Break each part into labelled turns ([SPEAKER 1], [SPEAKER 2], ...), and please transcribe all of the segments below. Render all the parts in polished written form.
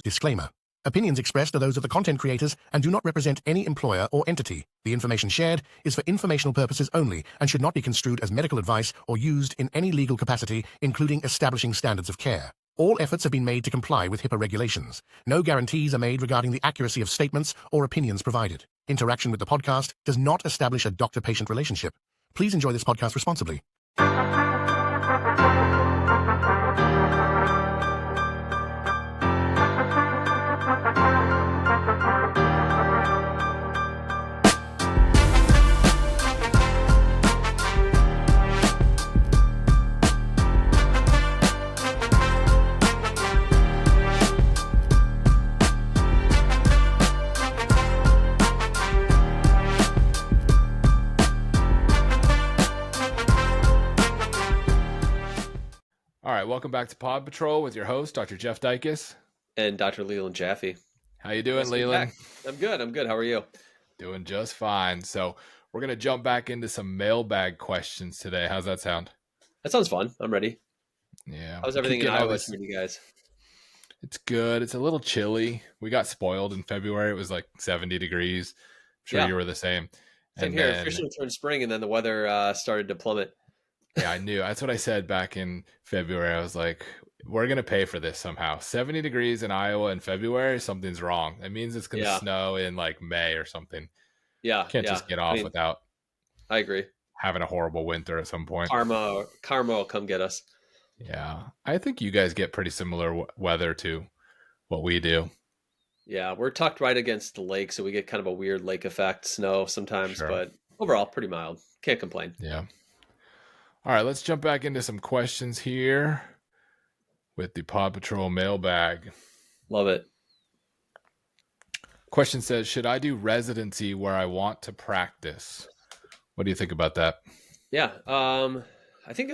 [SPEAKER 1] Disclaimer. Opinions expressed are those of the content creators and do not represent any employer or entity. The information shared is for informational purposes only and should not be construed as medical advice or used in any legal capacity, including establishing standards of care. All efforts have been made to comply with HIPAA regulations. No guarantees are made regarding the accuracy of statements or opinions provided. Interaction with the podcast does not establish a doctor-patient relationship. Please enjoy this podcast responsibly.
[SPEAKER 2] All right, welcome back to Pod Patrol with your host, Dr. Jeff Dykes.
[SPEAKER 3] And Dr. Leland Jaffe.
[SPEAKER 2] How you doing, Leland?
[SPEAKER 3] I'm good. How are you?
[SPEAKER 2] Doing just fine. So we're going to jump back into some mailbag questions today. How's that sound?
[SPEAKER 3] That sounds fun. I'm ready.
[SPEAKER 2] Yeah.
[SPEAKER 3] How's everything in Iowa for you guys?
[SPEAKER 2] It's good. It's a little chilly. We got spoiled in February. It was like 70 degrees. I'm sure you were the same.
[SPEAKER 3] Same here. Officially turned spring, and then the weather started to plummet.
[SPEAKER 2] Yeah, I knew. That's what I said back in February. I was like, we're going to pay for this somehow. 70 degrees in Iowa in February, something's wrong. That means it's going to snow in like May or something.
[SPEAKER 3] Yeah.
[SPEAKER 2] Can't just get off without
[SPEAKER 3] I agree.
[SPEAKER 2] Having a horrible winter at some point.
[SPEAKER 3] Karma will come get us.
[SPEAKER 2] Yeah. I think you guys get pretty similar weather to what we do.
[SPEAKER 3] Yeah, we're tucked right against the lake, so we get kind of a weird lake effect, snow sometimes, but overall pretty mild. Can't complain.
[SPEAKER 2] Yeah. All right, let's jump back into some questions here with the Pod Patrol mailbag.
[SPEAKER 3] Love it.
[SPEAKER 2] Question says, should I do residency where I want to practice? What do you think about that?
[SPEAKER 3] Yeah, I think,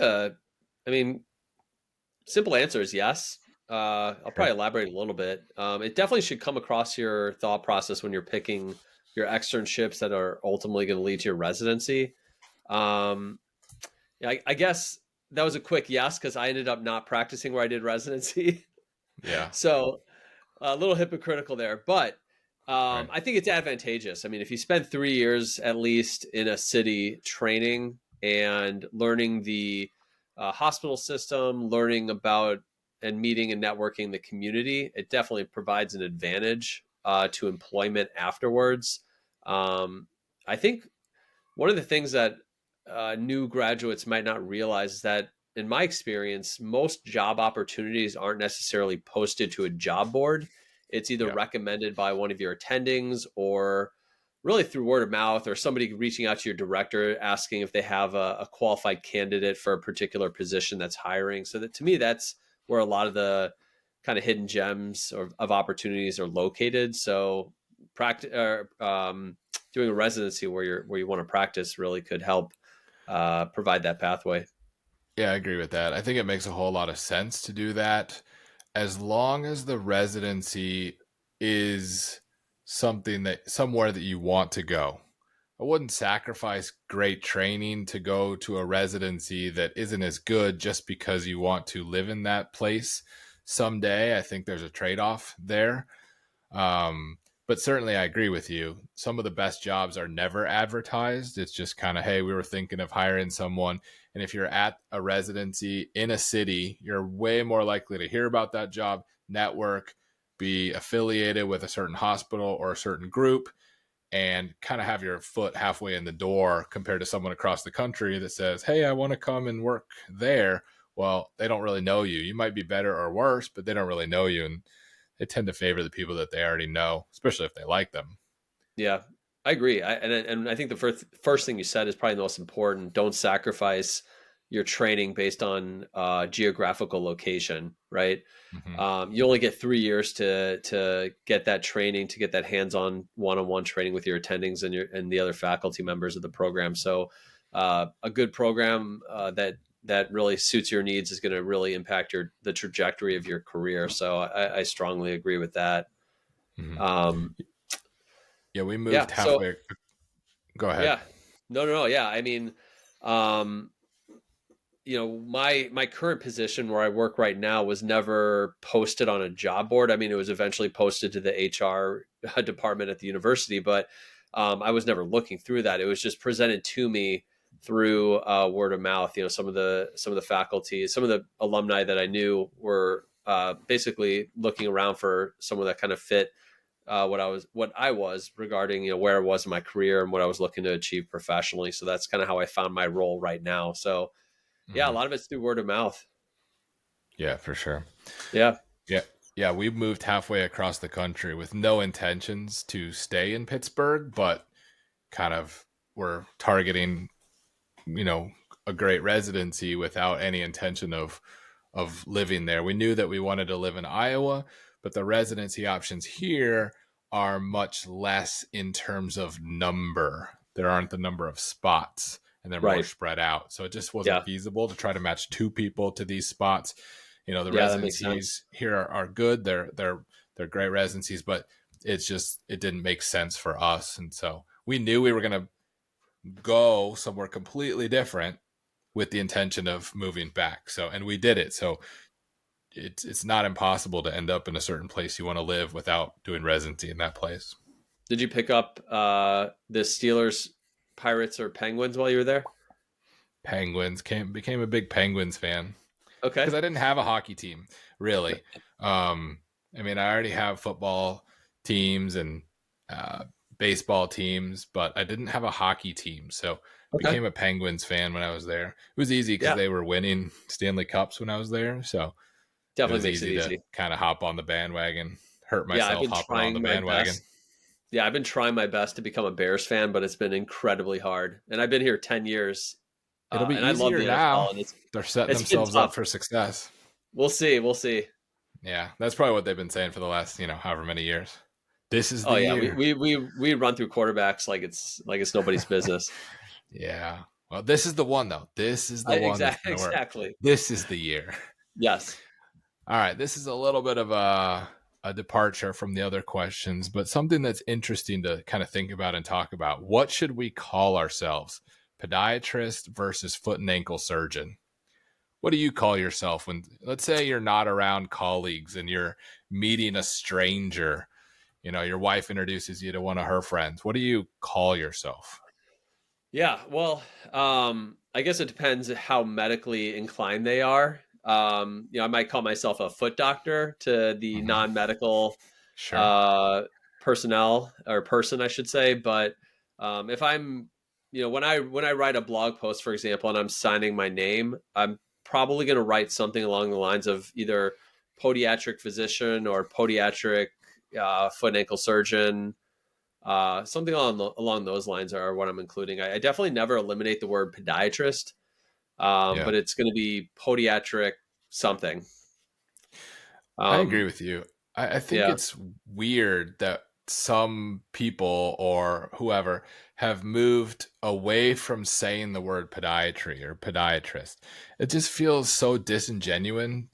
[SPEAKER 3] simple answer is yes. I'll probably elaborate a little bit. It definitely should come across your thought process when you're picking your externships that are ultimately going to lead to your residency. I guess that was a quick yes, because I ended up not practicing where I did residency.
[SPEAKER 2] Yeah.
[SPEAKER 3] So a little hypocritical there, but I think it's advantageous. I mean, if you spend 3 years at least in a city training and learning the hospital system, learning about and meeting and networking the community, it definitely provides an advantage to employment afterwards. I think one of the things that new graduates might not realize is that, in my experience, most job opportunities aren't necessarily posted to a job board. It's either recommended by one of your attendings or really through word of mouth, or somebody reaching out to your director asking if they have a qualified candidate for a particular position that's hiring. So that, to me, that's where a lot of the kind of hidden gems of opportunities are located. So doing a residency where you want to practice really could help provide that pathway.
[SPEAKER 2] Yeah, I agree with that. I think it makes a whole lot of sense to do that, as long as the residency is somewhere that you want to go. I wouldn't sacrifice great training to go to a residency that isn't as good just because you want to live in that place someday. I think there's a trade-off there. But certainly I agree with you. Some of the best jobs are never advertised. It's just kind of, hey, we were thinking of hiring someone. And if you're at a residency in a city, you're way more likely to hear about that job, network, be affiliated with a certain hospital or a certain group, and kind of have your foot halfway in the door compared to someone across the country that says, hey, I want to come and work there. Well, they don't really know you. You might be better or worse, but they don't really know you. And they tend to favor the people that they already know, especially if they like them.
[SPEAKER 3] Yeah, I agree. And I think the first thing you said is probably the most important. Don't sacrifice your training based on geographical location, right? Mm-hmm. You only get 3 years to get that training, to get that hands-on one-on-one training with your attendings and the other faculty members of the program. So a good program that really suits your needs is going to really impact the trajectory of your career. So I strongly agree with that.
[SPEAKER 2] Mm-hmm. We moved halfway. Go ahead.
[SPEAKER 3] Yeah, no. Yeah. I mean, my current position where I work right now was never posted on a job board. I mean, it was eventually posted to the HR department at the university, but I was never looking through that. It was just presented to me through word of mouth. Some of the faculty, some of the alumni that I knew were basically looking around for someone that kind of fit what I was regarding where I was in my career and what I was looking to achieve professionally. So that's kind of how I found my role right now. So yeah, a
[SPEAKER 2] Mhm.
[SPEAKER 3] lot of it's through word of mouth.
[SPEAKER 2] Yeah, for sure.
[SPEAKER 3] Yeah.
[SPEAKER 2] Yeah. Yeah, we moved halfway across the country with no intentions to stay in Pittsburgh, but kind of were targeting, you know, a great residency without any intention of living there. We knew that we wanted to live in Iowa, but the residency options here are much less in terms of number. There aren't the number of spots and they're more
[SPEAKER 3] Right.
[SPEAKER 2] spread out. So it just wasn't
[SPEAKER 3] Yeah.
[SPEAKER 2] feasible to try to match two people to these spots. The
[SPEAKER 3] Yeah, that makes sense.
[SPEAKER 2] residencies here are good. They're great residencies, but it didn't make sense for us. And so we knew we were going to go somewhere completely different with the intention of moving back. So, and we did it. So it's not impossible to end up in a certain place you want to live without doing residency in that place.
[SPEAKER 3] Did you pick up the Steelers, Pirates, or Penguins while you were there?
[SPEAKER 2] Penguins became a big Penguins fan
[SPEAKER 3] Okay.
[SPEAKER 2] because I didn't have a hockey team really. I mean, I already have football teams and uh, baseball teams, but I didn't have a hockey team. So
[SPEAKER 3] Okay.
[SPEAKER 2] became a Penguins fan when I was there. It was easy because
[SPEAKER 3] Yeah.
[SPEAKER 2] they were winning Stanley Cups when I was there. So it
[SPEAKER 3] Definitely
[SPEAKER 2] was
[SPEAKER 3] makes it
[SPEAKER 2] easy to
[SPEAKER 3] easy.
[SPEAKER 2] kind of hop on the bandwagon, hurt
[SPEAKER 3] Yeah, I've
[SPEAKER 2] myself
[SPEAKER 3] been
[SPEAKER 2] hopping on the
[SPEAKER 3] trying my
[SPEAKER 2] bandwagon.
[SPEAKER 3] best. Yeah, I've been trying my best to become a Bears fan, but it's been incredibly hard. And I've been here 10 years,
[SPEAKER 2] It'll be
[SPEAKER 3] and I love
[SPEAKER 2] easier
[SPEAKER 3] the NFL,
[SPEAKER 2] now.
[SPEAKER 3] and
[SPEAKER 2] They're setting
[SPEAKER 3] it's been
[SPEAKER 2] themselves up
[SPEAKER 3] tough.
[SPEAKER 2] for success.
[SPEAKER 3] We'll see. We'll see.
[SPEAKER 2] Yeah, that's probably what they've been saying for the last, however many years. This is
[SPEAKER 3] Oh
[SPEAKER 2] the
[SPEAKER 3] yeah,
[SPEAKER 2] year.
[SPEAKER 3] we run through quarterbacks like it's nobody's business.
[SPEAKER 2] Yeah. Well, this is the one though. This is the one that's
[SPEAKER 3] Exactly.
[SPEAKER 2] going to work.
[SPEAKER 3] Exactly.
[SPEAKER 2] This is the year.
[SPEAKER 3] Yes.
[SPEAKER 2] All right. This is a little bit of a departure from the other questions, but something that's interesting to kind of think about and talk about. What should we call ourselves? Podiatrist versus foot and ankle surgeon. What do you call yourself when, let's say, you're not around colleagues and you're meeting a stranger? Your wife introduces you to one of her friends. What do you call yourself?
[SPEAKER 3] Yeah. Well, I guess it depends how medically inclined they are. I might call myself a foot doctor to the
[SPEAKER 2] Hmm.
[SPEAKER 3] non-medical
[SPEAKER 2] Sure.
[SPEAKER 3] uh, personnel or person, I should say. But if I'm, when I write a blog post, for example, and I'm signing my name, I'm probably going to write something along the lines of either podiatric physician or podiatric foot and ankle surgeon. Something along those lines are what I'm including. I definitely never eliminate the word podiatrist,
[SPEAKER 2] Yeah.
[SPEAKER 3] but it's going to be podiatric something.
[SPEAKER 2] I agree
[SPEAKER 3] Um,
[SPEAKER 2] with you. I think
[SPEAKER 3] yeah,
[SPEAKER 2] it's weird that some people or whoever have moved away from saying the word podiatry or podiatrist. It just feels so disingenuous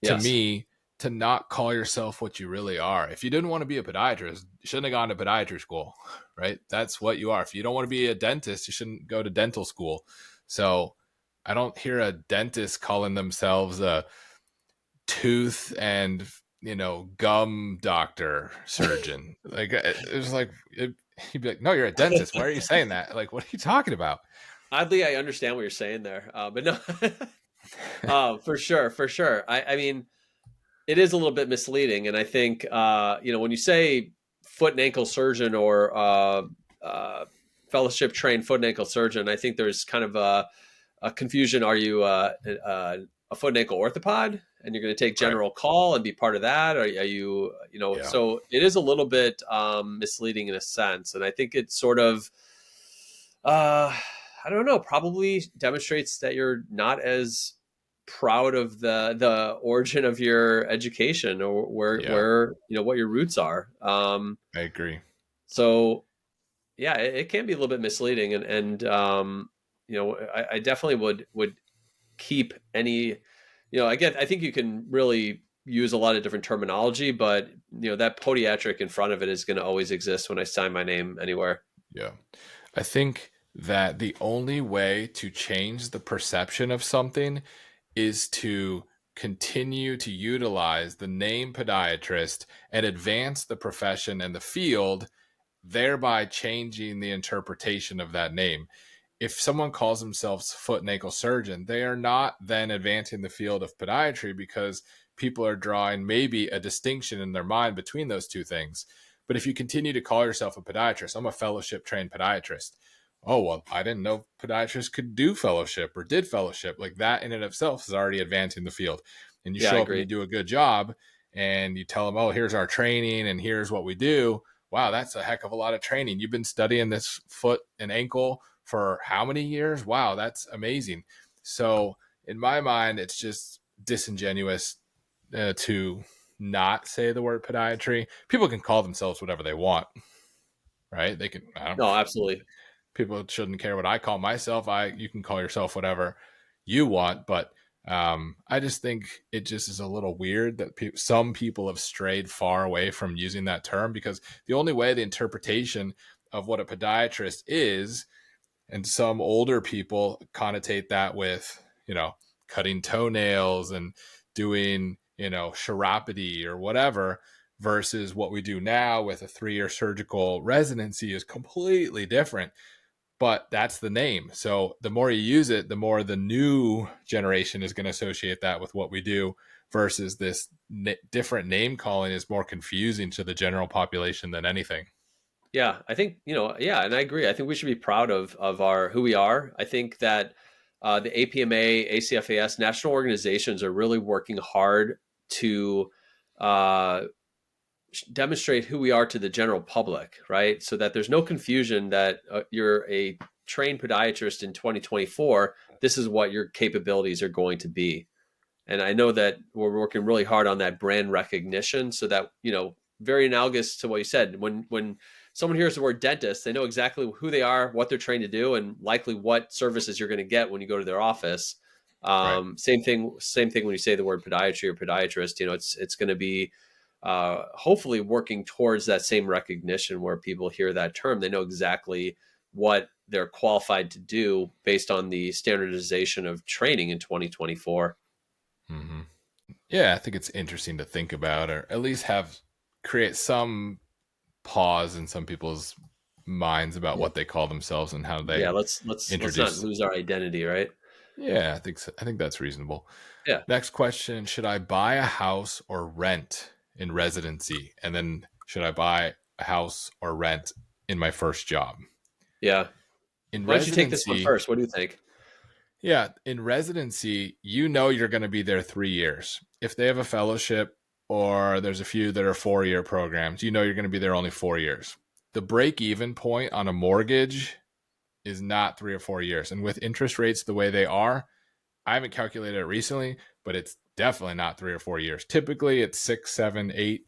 [SPEAKER 2] to
[SPEAKER 3] yes,
[SPEAKER 2] me to not call yourself what you really are. If you didn't want to be a podiatrist, you shouldn't have gone to podiatry school, right? That's what you are. If you don't want to be a dentist, you shouldn't go to dental school. So I don't hear a dentist calling themselves a tooth and gum doctor surgeon. Like it was like he'd be like, no, you're a dentist. Why are you saying that? Like, what are you talking about?
[SPEAKER 3] oddly, I understand what you're saying there, but no, for sure, for sure. I mean, it is a little bit misleading, and I think when you say foot and ankle surgeon or uh, fellowship trained foot and ankle surgeon, I think there's kind of a confusion. Are you a foot and ankle orthopod, and you're going to take
[SPEAKER 2] Right.
[SPEAKER 3] general call and be part of that? Or are you,
[SPEAKER 2] Yeah.
[SPEAKER 3] so it is a little bit misleading in a sense. And I think it sort of, I don't know, probably demonstrates that you're not as proud of the origin of your education or
[SPEAKER 2] Yeah.
[SPEAKER 3] where what your roots are.
[SPEAKER 2] I agree.
[SPEAKER 3] So yeah, it can be a little bit misleading, and I definitely would keep any, again, I think you can really use a lot of different terminology, but that podiatric in front of it is going to always exist when I sign my name anywhere.
[SPEAKER 2] Yeah. I think that the only way to change the perception of something is to continue to utilize the name podiatrist and advance the profession and the field, thereby changing the interpretation of that name. If someone calls themselves foot and ankle surgeon, they are not then advancing the field of podiatry, because people are drawing maybe a distinction in their mind between those two things. But if you continue to call yourself a podiatrist, I'm a fellowship trained podiatrist. Oh, well, I didn't know podiatrists could do fellowship or did fellowship. Like, that in and of itself is already advancing the field. And you
[SPEAKER 3] Yeah, I
[SPEAKER 2] show up and you
[SPEAKER 3] agree.
[SPEAKER 2] do a good job and you tell them, oh, here's our training and here's what we do. Wow, that's a heck of a lot of training. You've been studying this foot and ankle for how many years? Wow, that's amazing. So in my mind, it's just disingenuous to not say the word podiatry. People can call themselves whatever they want, right? They can. I don't.
[SPEAKER 3] No, absolutely.
[SPEAKER 2] People shouldn't care what I call myself. You can call yourself whatever you want, but I just think it just is a little weird that some people have strayed far away from using that term, because the only way the interpretation of what a podiatrist is, and some older people connotate that with, cutting toenails and doing, chiropody or whatever, versus what we do now with a 3-year surgical residency is completely different. But that's the name. So the more you use it, the more the new generation is going to associate that with what we do, versus this different name calling is more confusing to the general population than anything.
[SPEAKER 3] Yeah, I think, yeah, and I agree. I think we should be proud of our who we are. I think that the APMA, ACFAS, national organizations are really working hard to uh, demonstrate who we are to the general public, right? So that there's no confusion that you're a trained podiatrist in 2024. This is what your capabilities are going to be. And I know that we're working really hard on that brand recognition, so that, very analogous to what you said. When someone hears the word dentist, they know exactly who they are, what they're trained to do, and likely what services you're going to get when you go to their office.
[SPEAKER 2] Right.
[SPEAKER 3] Same thing. Same thing when you say the word podiatry or podiatrist. It's going to be hopefully working towards that same recognition, where people hear that term, they know exactly what they're qualified to do based on the standardization of training in 2024.
[SPEAKER 2] Mm-hmm. Yeah, I think it's interesting to think about, or at least create some pause in some people's minds about
[SPEAKER 3] Yeah.
[SPEAKER 2] what they call themselves and how
[SPEAKER 3] Yeah,
[SPEAKER 2] they
[SPEAKER 3] let's not
[SPEAKER 2] introduce.
[SPEAKER 3] lose our identity, right?
[SPEAKER 2] Yeah, I think so. I think that's reasonable.
[SPEAKER 3] Yeah.
[SPEAKER 2] Next question: should I buy a house or rent in residency, and then should I buy a house or rent in my first job?
[SPEAKER 3] Yeah.
[SPEAKER 2] In
[SPEAKER 3] Why don't you take this one
[SPEAKER 2] residency,
[SPEAKER 3] first? What do you think?
[SPEAKER 2] yeah, in residency, you're going to be there 3 years. If they have a fellowship, or there's a few that are 4-year programs, you're going to be there only 4 years. The break even point on a mortgage is not 3 or 4 years. And with interest rates the way they are, I haven't calculated it recently, but it's definitely not 3 or 4 years. Typically, it's 6, 7, 8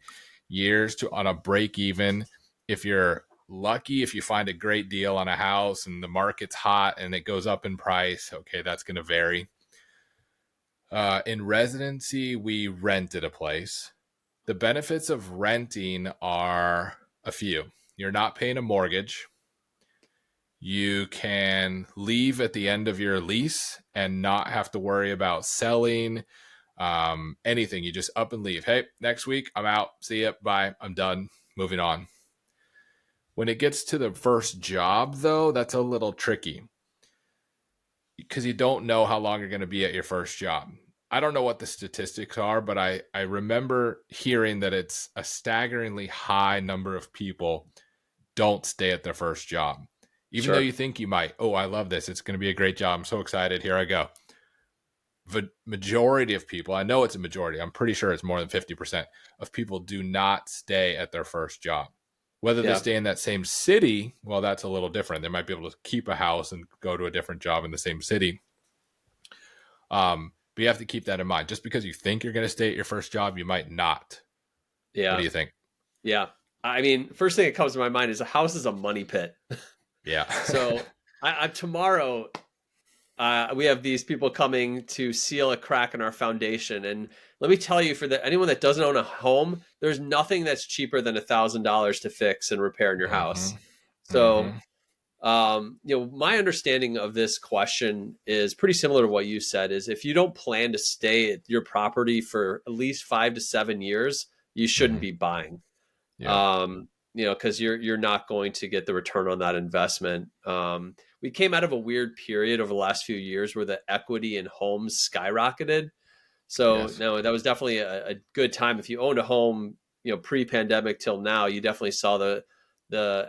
[SPEAKER 2] years on a break even. If you're lucky, if you find a great deal on a house and the market's hot and it goes up in price, okay, that's going to vary. In residency, we rented a place. The benefits of renting are a few. You're not paying a mortgage. You can leave at the end of your lease and not have to worry about selling anything. You just up and leave. Hey, next week, I'm out. See ya. Bye. I'm done. Moving on. When it gets to the first job, though, that's a little tricky, because you don't know how long you're going to be at your first job. I don't know what the statistics are, but I remember hearing that it's a staggeringly high number of people don't stay at their first job. Even though
[SPEAKER 3] Sure.
[SPEAKER 2] you think you might, oh, I love this. It's going to be a great job. I'm so excited. Here I go. The majority of people, I know it's a majority, I'm pretty sure it's more than 50% of people do not stay at their first job. Whether they
[SPEAKER 3] Yeah.
[SPEAKER 2] stay in that same city, well, that's a little different. They might be able to keep a house and go to a different job in the same city. But you have to keep that in mind. Just because you think you're going to stay at your first job, you might not. What do
[SPEAKER 3] Yeah.
[SPEAKER 2] you think?
[SPEAKER 3] Yeah. I mean, first thing that comes to my mind is a house is a money pit.
[SPEAKER 2] Yeah.
[SPEAKER 3] So I tomorrow we have these people coming to seal a crack in our foundation, and let me tell you, for anyone that doesn't own a home, there's nothing that's cheaper than $1,000 to fix and repair in your house.
[SPEAKER 2] Mm-hmm.
[SPEAKER 3] So
[SPEAKER 2] Mm-hmm.
[SPEAKER 3] My understanding of this question is pretty similar to what you said, is if you don't plan to stay at your property for at least 5 to 7 years, you shouldn't
[SPEAKER 2] Hmm.
[SPEAKER 3] be buying.
[SPEAKER 2] Yeah.
[SPEAKER 3] Because you're not going to get the return on that investment. We came out of a weird period over the last few years where the equity in homes skyrocketed. So
[SPEAKER 2] Yes.
[SPEAKER 3] no, that was definitely a good time. If you owned a home, pre-pandemic till now, you definitely saw the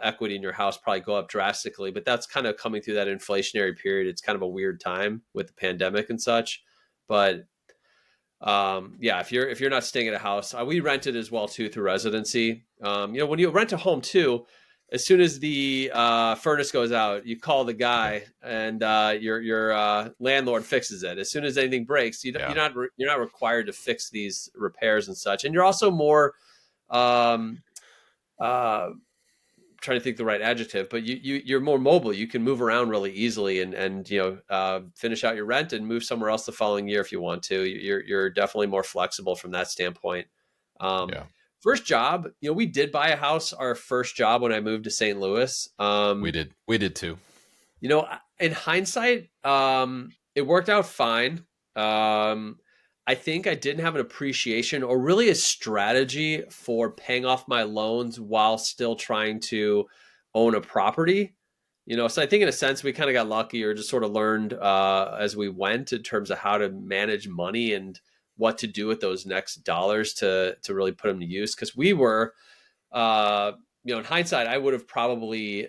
[SPEAKER 3] equity in your house probably go up drastically. But that's kind of coming through that inflationary period. It's kind of a weird time with the pandemic and such. But yeah, if you're not staying at a house, we rented as well too through residency. When you rent a home too, as soon as the furnace goes out, you call the guy, and your landlord fixes it. As soon as anything breaks,
[SPEAKER 2] Yeah.
[SPEAKER 3] you're not required to fix these repairs and such, and you're also more um, uh, trying to think the right adjective, but you're more mobile. You can move around really easily, and finish out your rent and move somewhere else the following year if you want to. You're definitely more flexible from that standpoint. Um,
[SPEAKER 2] Yeah.
[SPEAKER 3] First job, we did buy a house. Our first job when I moved to St. Louis.
[SPEAKER 2] We did too.
[SPEAKER 3] In hindsight, it worked out fine. Um, I think I didn't have an appreciation or really a strategy for paying off my loans while still trying to own a property. So I think in a sense we kind of got lucky, or just sort of learned as we went in terms of how to manage money and what to do with those next dollars to really put them to use. Because we were, in hindsight, I would have probably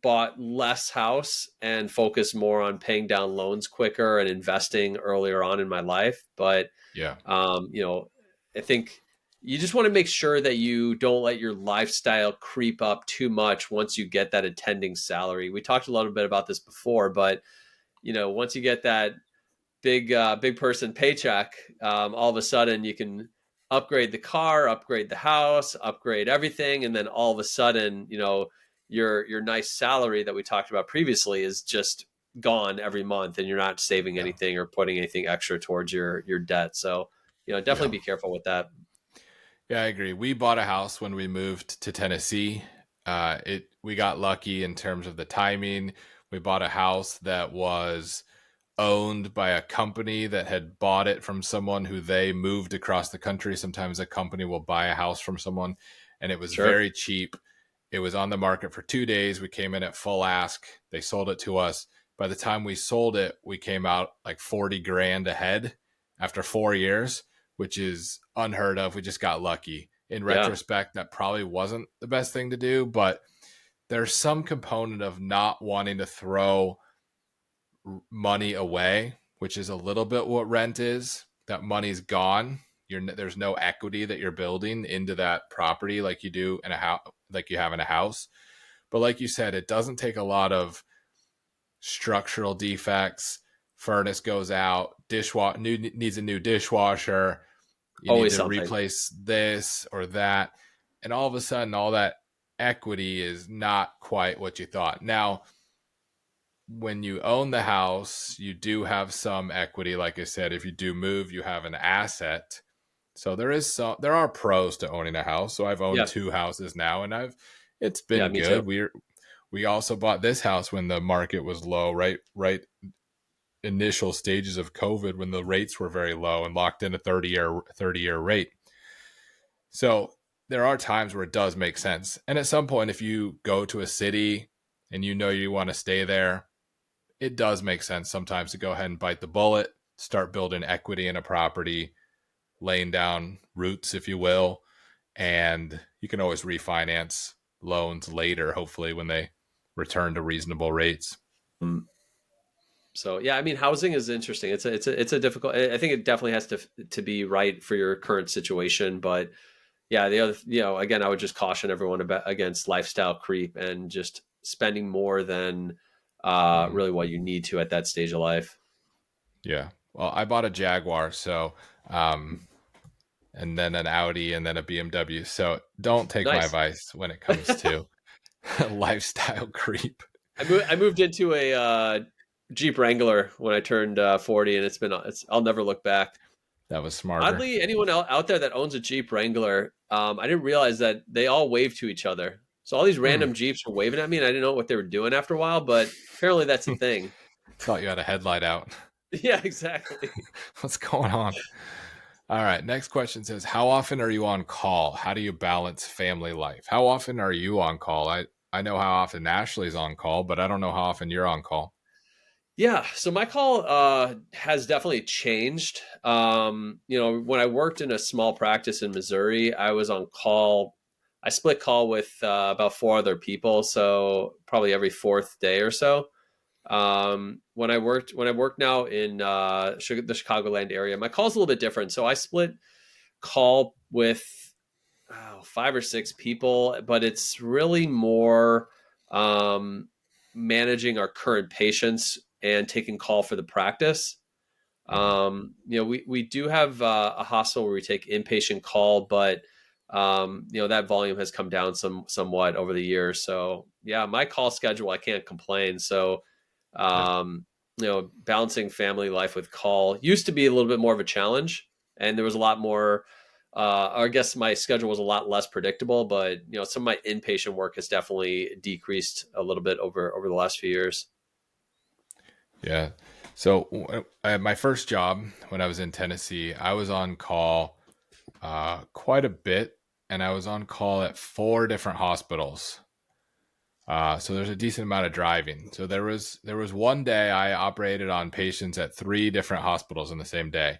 [SPEAKER 3] bought less house and focused more on paying down loans quicker and investing earlier on in my life. But,
[SPEAKER 2] Yeah.
[SPEAKER 3] I think you just want to make sure that you don't let your lifestyle creep up too much once you get that attending salary. We talked a little bit about this before, but, once you get that big person paycheck, all of a sudden you can upgrade the car, upgrade the house, upgrade everything, and then all of a sudden, your nice salary that we talked about previously is just gone every month, and you're not saving
[SPEAKER 2] Yeah.
[SPEAKER 3] anything or putting anything extra towards your debt. So, definitely
[SPEAKER 2] Yeah.
[SPEAKER 3] be careful with that.
[SPEAKER 2] Yeah, I agree. We bought a house when we moved to Tennessee. We got lucky in terms of the timing. We bought a house that was owned by a company that had bought it from someone who they moved across the country. Sometimes a company will buy a house from someone, and it was
[SPEAKER 3] Sure.
[SPEAKER 2] very cheap. It was on the market for 2 days. We came in at full ask. They sold it to us. By the time we sold it, we came out like 40 grand ahead after 4 years, which is unheard of. We just got lucky. In
[SPEAKER 3] Yeah.
[SPEAKER 2] retrospect, that probably wasn't the best thing to do, but there's some component of not wanting to throw money away, which is a little bit what rent is. That money's gone. There's no equity that you're building into that property like you do in a house, like you have in a house. But like you said, it doesn't take a lot of structural defects. Furnace goes out, needs a new dishwasher. You need
[SPEAKER 3] Always
[SPEAKER 2] to
[SPEAKER 3] something.
[SPEAKER 2] replace this or that, and all of a sudden, all that equity is not quite what you thought. Now, when you own the house, you do have some equity. Like I said, if you do move, you have an asset. So there are pros to owning a house. So I've owned
[SPEAKER 3] Yeah.
[SPEAKER 2] 2 houses now, and it's
[SPEAKER 3] Yeah.
[SPEAKER 2] been
[SPEAKER 3] Me too.
[SPEAKER 2] good. We also bought this house when the market was low, right initial stages of COVID when the rates were very low, and locked in a 30-year rate. So there are times where it does make sense. And at some point, if you go to a city and you want to stay there, it does make sense sometimes to go ahead and bite the bullet, start building equity in a property, laying down roots, if you will, and you can always refinance loans later, hopefully when they return to reasonable rates.
[SPEAKER 3] Mm. So yeah, I mean, housing is interesting. It's a difficult. I think it definitely has to be right for your current situation. But yeah, the other, again, I would just caution everyone against lifestyle creep and just spending more than
[SPEAKER 2] Mhm.
[SPEAKER 3] really what you need to at that stage of life.
[SPEAKER 2] Yeah. Well, I bought a Jaguar, so and then an Audi and then a BMW. So don't take my
[SPEAKER 3] Nice.
[SPEAKER 2] advice when it comes to lifestyle creep.
[SPEAKER 3] I moved into a Jeep Wrangler when I turned 40, and I'll never look back.
[SPEAKER 2] That was smarter.
[SPEAKER 3] Oddly, anyone out there that owns a Jeep Wrangler, I didn't realize that they all wave to each other. So all these
[SPEAKER 2] Hmm.
[SPEAKER 3] random Jeeps were waving at me, and I didn't know what they were doing after a while, but apparently that's a thing.
[SPEAKER 2] Thought you had a headlight out.
[SPEAKER 3] Yeah, exactly.
[SPEAKER 2] What's going on? All right. Next question says, how often are you on call? How do you balance family life? How often are you on call? I know how often Ashley's on call, but I don't know how often you're on call.
[SPEAKER 3] Yeah, so my call has definitely changed. When I worked in a small practice in Missouri, I was on call. I split call with about four other people, so probably every fourth day or so. When I work now in the Chicagoland area, my call's a little bit different. So I split call with five or six people, but it's really more um, managing our current patients and taking call for the practice.
[SPEAKER 2] Mhm.
[SPEAKER 3] We do have a hospital where we take inpatient call, but that volume has come down somewhat over the years. So yeah, my call schedule, I can't complain. So
[SPEAKER 2] Yeah.
[SPEAKER 3] balancing family life with call used to be a little bit more of a challenge, and there was a lot more. I guess my schedule was a lot less predictable, but some of my inpatient work has definitely decreased a little bit over the last few years.
[SPEAKER 2] Yeah. So at my first job when I was in Tennessee, I was on call quite a bit, and I was on call at four different hospitals. So there's a decent amount of driving. So there was one day I operated on patients at three different hospitals in the same day,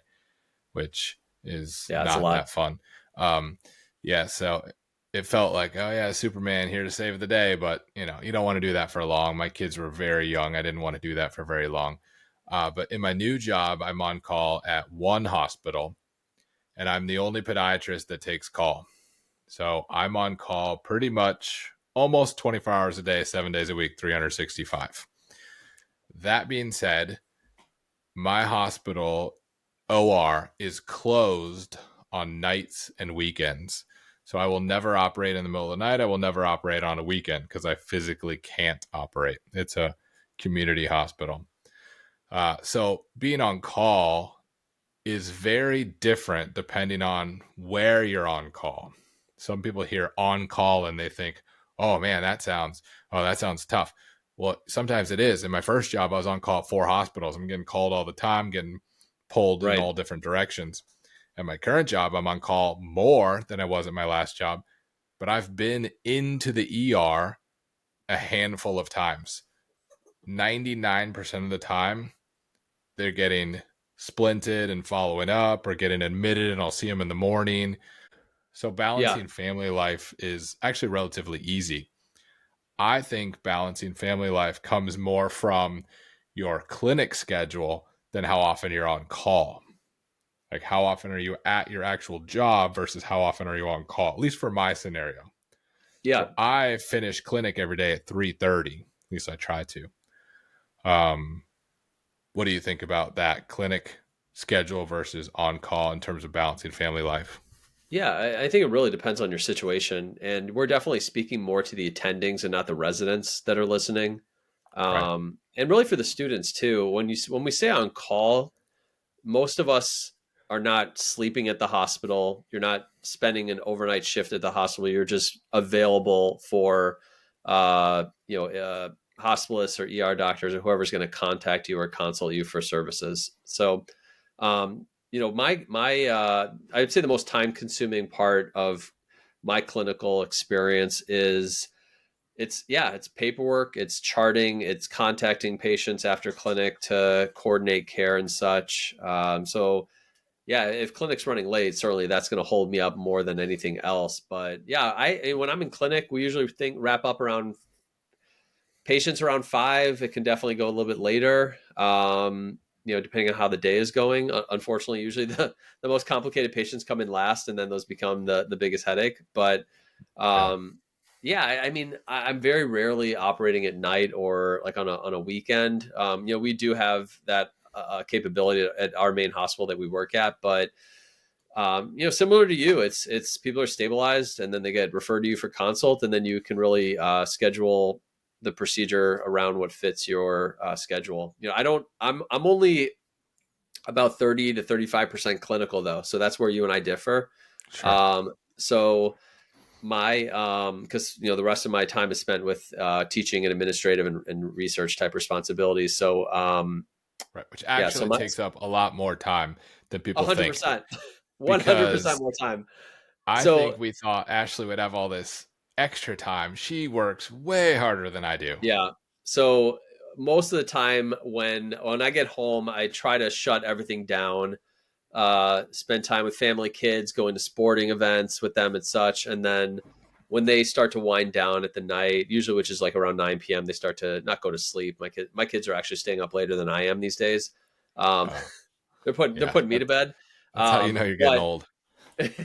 [SPEAKER 2] which is
[SPEAKER 3] Yeah, it's a
[SPEAKER 2] not
[SPEAKER 3] lot.
[SPEAKER 2] that fun. Um, yeah, so it felt like, oh yeah, Superman here to save the day, but you don't want to do that for long. My kids were very young. I didn't want to do that for very long. But in my new job, I'm on call at one hospital, and I'm the only podiatrist that takes call. So I'm on call pretty much almost 24 hours a day, 7 days a week, 365. That being said, my hospital OR is closed on nights and weekends. So I will never operate in the middle of the night. I will never operate on a weekend because I physically can't operate. It's a community hospital. So being on call is very different depending on where you're on call. Some people hear on call and they think, "Oh man, that sounds tough." Well, sometimes it is. In my first job, I was on call at four hospitals. I'm getting called all the time, getting pulled in
[SPEAKER 3] Right.
[SPEAKER 2] all different directions. At my current job, I'm on call more than I was at my last job, but I've been into the ER a handful of times. 99% of the time, they're getting splinted and following up or getting admitted, and I'll see them in the morning. So
[SPEAKER 3] Yeah.
[SPEAKER 2] balancing family life is actually relatively easy. I think balancing family life comes more from your clinic schedule than how often you're on call. Like how often are you at your actual job versus how often are you on call, at least for my scenario.
[SPEAKER 3] Yeah.
[SPEAKER 2] So I finish clinic every day at 3:30. At least I try to. Um, what do you think about that clinic schedule versus on call in terms of balancing family life?
[SPEAKER 3] Yeah, I think it really depends on your situation, and we're definitely speaking more to the attendings and not the residents that are listening,
[SPEAKER 2] Right.
[SPEAKER 3] and really for the students too. When we say on call, most of us are not sleeping at the hospital. You're not spending an overnight shift at the hospital. You're just available for, hospitalists or ER doctors or whoever's going to contact you or consult you for services. So, I'd say the most time consuming part of my clinical experience is it's paperwork, it's charting, it's contacting patients after clinic to coordinate care and such. So yeah, if clinic's running late, certainly that's going to hold me up more than anything else. But yeah, when I'm in clinic, we usually wrap up around patients around 5. It can definitely go a little bit later. Depending on how the day is going. Unfortunately, usually the most complicated patients come in last, and then those become the biggest headache. But
[SPEAKER 2] Yeah.
[SPEAKER 3] yeah, I mean, I'm very rarely operating at night or like on a weekend. We do have that capability at our main hospital that we work at, but similar to you, it's people are stabilized and then they get referred to you for consult, and then you can really schedule the procedure around what fits your schedule. I'm only about 30 to 35% clinical though, so that's where you and I differ.
[SPEAKER 2] Sure.
[SPEAKER 3] So my because the rest of my time is spent with teaching and administrative and research type responsibilities. So
[SPEAKER 2] Right, which
[SPEAKER 3] yeah, so
[SPEAKER 2] actually
[SPEAKER 3] my
[SPEAKER 2] takes up a lot more time than people think
[SPEAKER 3] 100%, 100%
[SPEAKER 2] because
[SPEAKER 3] more time.
[SPEAKER 2] I
[SPEAKER 3] So
[SPEAKER 2] think we thought Ashley would have all this extra time. She works way harder than I do.
[SPEAKER 3] yeah, so most of the time when I get home, I try to shut everything down, spend time with family, kids, going to sporting events with them and such. And then when they start to wind down at the night, usually which is like around 9 p.m., they start to not go to sleep. My kids are actually staying up later than I am these days. Um,
[SPEAKER 2] Oh,
[SPEAKER 3] they're
[SPEAKER 2] yeah.
[SPEAKER 3] putting me to bed.
[SPEAKER 2] That's how you know you're getting
[SPEAKER 3] But
[SPEAKER 2] old.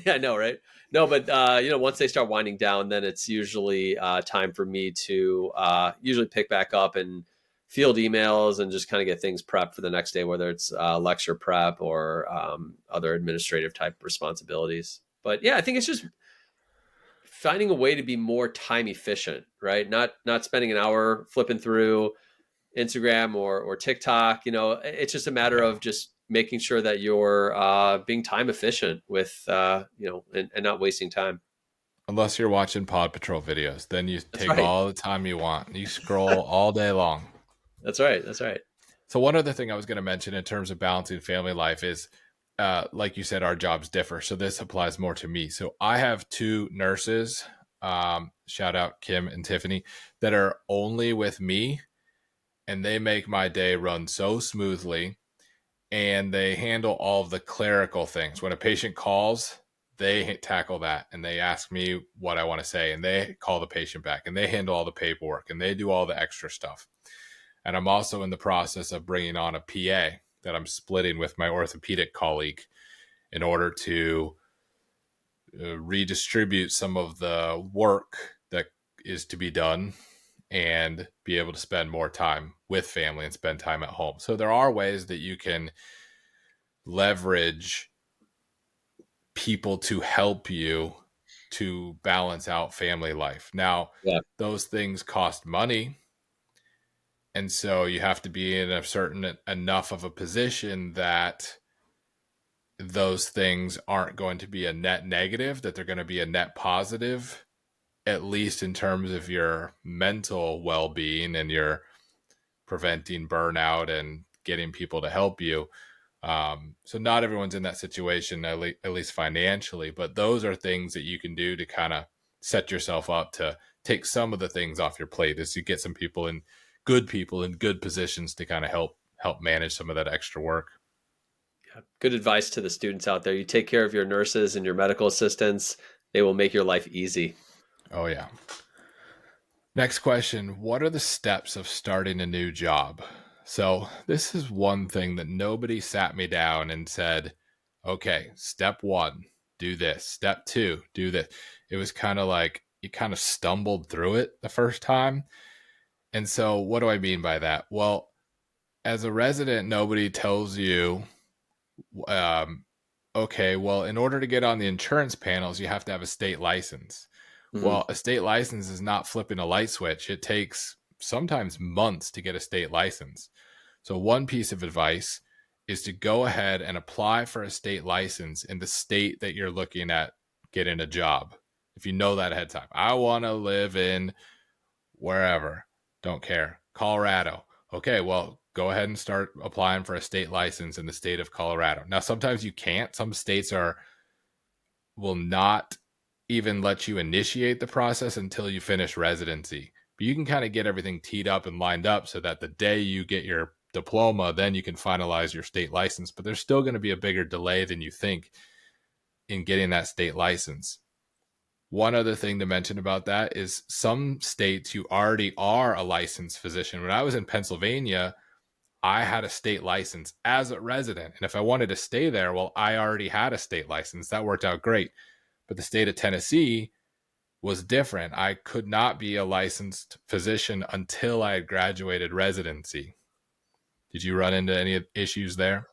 [SPEAKER 3] I know, right? No, but once they start winding down, then it's usually time for me to usually pick back up and field emails and just kind of get things prepped for the next day, whether it's lecture prep or other administrative type responsibilities. But yeah, I think it's just finding a way to be more time efficient, right? Not spending an hour flipping through Instagram or TikTok. It's just a matter
[SPEAKER 2] Yeah.
[SPEAKER 3] of just making sure that you're being time efficient with and not wasting time.
[SPEAKER 2] Unless you're watching Pod Patrol videos, then you
[SPEAKER 3] That's
[SPEAKER 2] take
[SPEAKER 3] right.
[SPEAKER 2] all the time you want. You scroll all day long.
[SPEAKER 3] That's right. That's right.
[SPEAKER 2] So one other thing I was going to mention in terms of balancing family life is, like you said, our jobs differ. So this applies more to me. So I have two nurses, shout out Kim and Tiffany, that are only with me, and they make my day run so smoothly. And they handle all of the clerical things. When a patient calls, they tackle that and they ask me what I want to say, and they call the patient back and they handle all the paperwork and they do all the extra stuff. And I'm also in the process of bringing on a PA that I'm splitting with my orthopedic colleague in order to redistribute some of the work that is to be done and be able to spend more time with family and spend time at home. So there are ways that you can leverage people to help you to balance out family life. Now,
[SPEAKER 3] Yeah.
[SPEAKER 2] those things cost money. And so you have to be in a certain enough of a position that those things aren't going to be a net negative, that they're going to be a net positive, at least in terms of your mental well being and your preventing burnout and getting people to help you. So not everyone's in that situation, at least financially, but those are things that you can do to kind of set yourself up to take some of the things off your plate as you get some people in good positions to kind of help manage some of that extra work.
[SPEAKER 3] Yeah. Good advice to the students out there. You take care of your nurses and your medical assistants. They will make your life easy.
[SPEAKER 2] Oh yeah. Next question. What are the steps of starting a new job? So this is one thing that nobody sat me down and said, okay, step one, do this. Step two, do this. It was kind of like you kind of stumbled through it the first time. And so what do I mean by that? Well, as a resident, nobody tells you, um, okay, well, in order to get on the insurance panels, you have to have a state license.
[SPEAKER 3] Mhm.
[SPEAKER 2] Well, a state license is not flipping a light switch. It takes sometimes months to get a state license. So, one piece of advice is to go ahead and apply for a state license in the state that you're looking at getting a job. If you know that ahead of time, I want to live in wherever, don't care, Colorado. Okay, well, go ahead and start applying for a state license in the state of Colorado. Now, sometimes you can't. Some states will not even let you initiate the process until you finish residency. But you can kind of get everything teed up and lined up so that the day you get your diploma, then you can finalize your state license. But there's still going to be a bigger delay than you think in getting that state license. One other thing to mention about that is some states you already are a licensed physician. When I was in Pennsylvania, I had a state license as a resident. And if I wanted to stay there, well, I already had a state license. That worked out great. But the state of Tennessee was different. I could not be a licensed physician until I had graduated residency. Did you run into any issues there?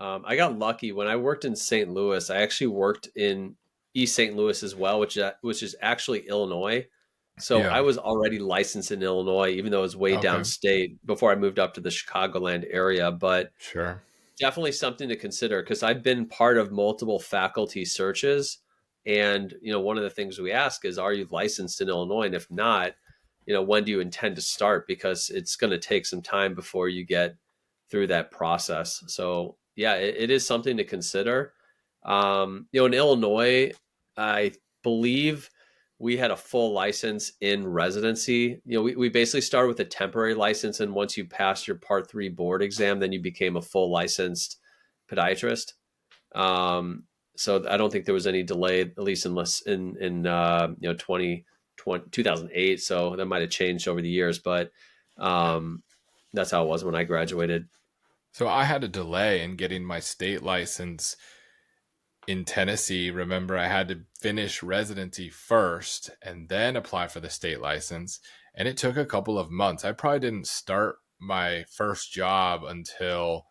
[SPEAKER 3] I got lucky when I worked in St. Louis. I actually worked in East St. Louis as well, which is actually Illinois. So
[SPEAKER 2] Yeah.
[SPEAKER 3] I was already licensed in Illinois, even though it was way
[SPEAKER 2] Okay.
[SPEAKER 3] downstate before I moved up to the Chicagoland area. But
[SPEAKER 2] Sure.
[SPEAKER 3] definitely something to consider because I've been part of multiple faculty searches And, one of the things we ask is, are you licensed in Illinois? And if not, when do you intend to start? Because it's going to take some time before you get through that process. So yeah, it is something to consider. In Illinois, I believe we had a full license in residency. We basically started with a temporary license. And once you passed your Part 3 board exam, then you became a full licensed podiatrist. So I don't think there was any delay, at least in 2008. So that might have changed over the years, but that's how it was when I graduated.
[SPEAKER 2] So I had a delay in getting my state license in Tennessee. Remember, I had to finish residency first and then apply for the state license. And it took a couple of months. I probably didn't start my first job until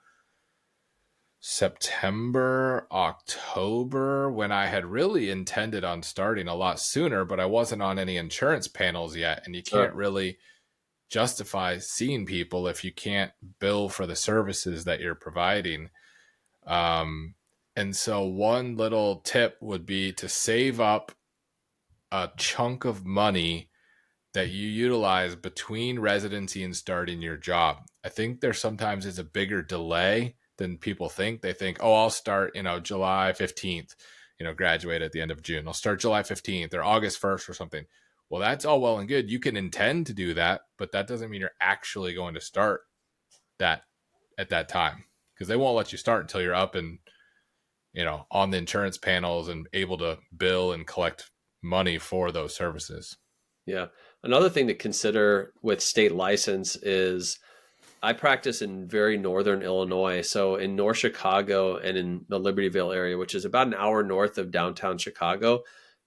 [SPEAKER 2] September, October, when I had really intended on starting a lot sooner, but I wasn't on any insurance panels yet. And you can't really justify seeing people if you can't bill for the services that you're providing. And so one little tip would be to save up a chunk of money that you utilize between residency and starting your job. I think there sometimes is a bigger delay than people think. They think, oh, I'll start, July 15th, graduate at the end of June. I'll start July 15th or August 1st or something. Well, that's all well and good. You can intend to do that, but that doesn't mean you're actually going to start that at that time, because they won't let you start until you're up and, on the insurance panels and able to bill and collect money for those services.
[SPEAKER 3] Yeah. Another thing to consider with state license is I practice in very northern Illinois. So in North Chicago and in the Libertyville area, which is about an hour north of downtown Chicago,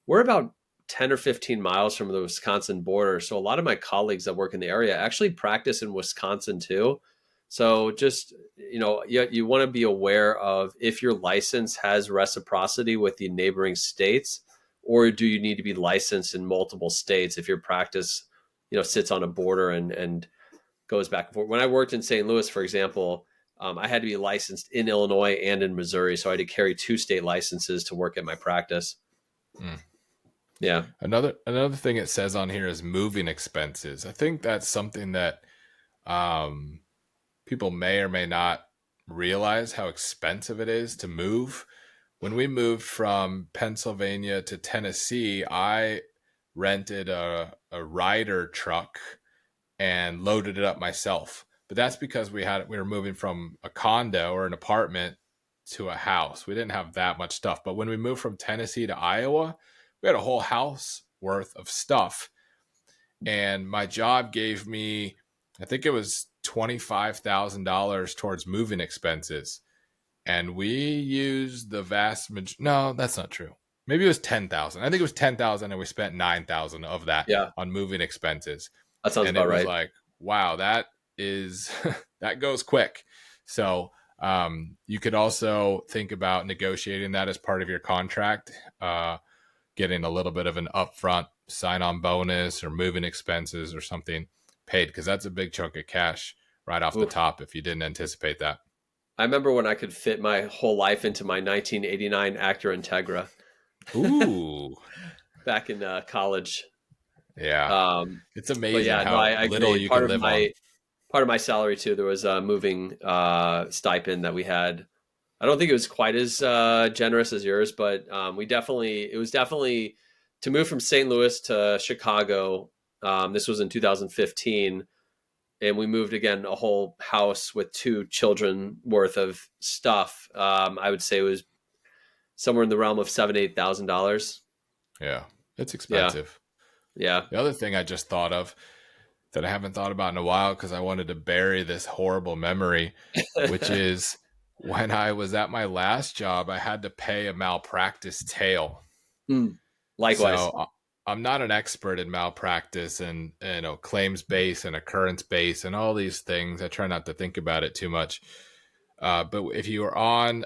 [SPEAKER 3] we're about 10 or 15 miles from the Wisconsin border. So a lot of my colleagues that work in the area actually practice in Wisconsin too. So just, you want to be aware of if your license has reciprocity with the neighboring states, or do you need to be licensed in multiple states if your practice, sits on a border and goes back and forth. When I worked in St. Louis, for example, I had to be licensed in Illinois and in Missouri. So I had to carry 2 state licenses to work at my practice. Yeah.
[SPEAKER 2] Another thing it says on here is moving expenses. I think that's something that people may or may not realize how expensive it is to move. When we moved from Pennsylvania to Tennessee, I rented a rider truck and loaded it up myself. But that's because we were moving from a condo or an apartment to a house. We didn't have that much stuff. But when we moved from Tennessee to Iowa, we had a whole house worth of stuff. And my job gave me, I think it was $25,000 towards moving expenses. And we used the vast majority. No, that's not true. Maybe it was 10,000. I think it was 10,000 and we spent 9,000 of that on moving expenses.
[SPEAKER 3] That sounds
[SPEAKER 2] and
[SPEAKER 3] about
[SPEAKER 2] it was
[SPEAKER 3] right.
[SPEAKER 2] like, wow, that goes quick. So you could also think about negotiating that as part of your contract, getting a little bit of an upfront sign-on bonus or moving expenses or something paid, because that's a big chunk of cash right off the top if you didn't anticipate that.
[SPEAKER 3] I remember when I could fit my whole life into my 1989 Acura Integra.
[SPEAKER 2] Ooh.
[SPEAKER 3] Back in college.
[SPEAKER 2] Yeah. It's amazing how little you can live on.
[SPEAKER 3] Part of my salary too, there was a moving stipend that we had. I don't think it was quite as generous as yours, but it was definitely to move from St. Louis to Chicago. This was in 2015. And we moved again a whole house with 2 children worth of stuff. I would say it was somewhere in the realm of $7,000-8,000.
[SPEAKER 2] Yeah, it's expensive.
[SPEAKER 3] Yeah.
[SPEAKER 2] The other thing I just thought of that I haven't thought about in a while because I wanted to bury this horrible memory, which is when I was at my last job, I had to pay a malpractice tail.
[SPEAKER 3] Likewise.
[SPEAKER 2] So I'm not an expert in malpractice and claims base and occurrence base and all these things. I try not to think about it too much. But if you are on,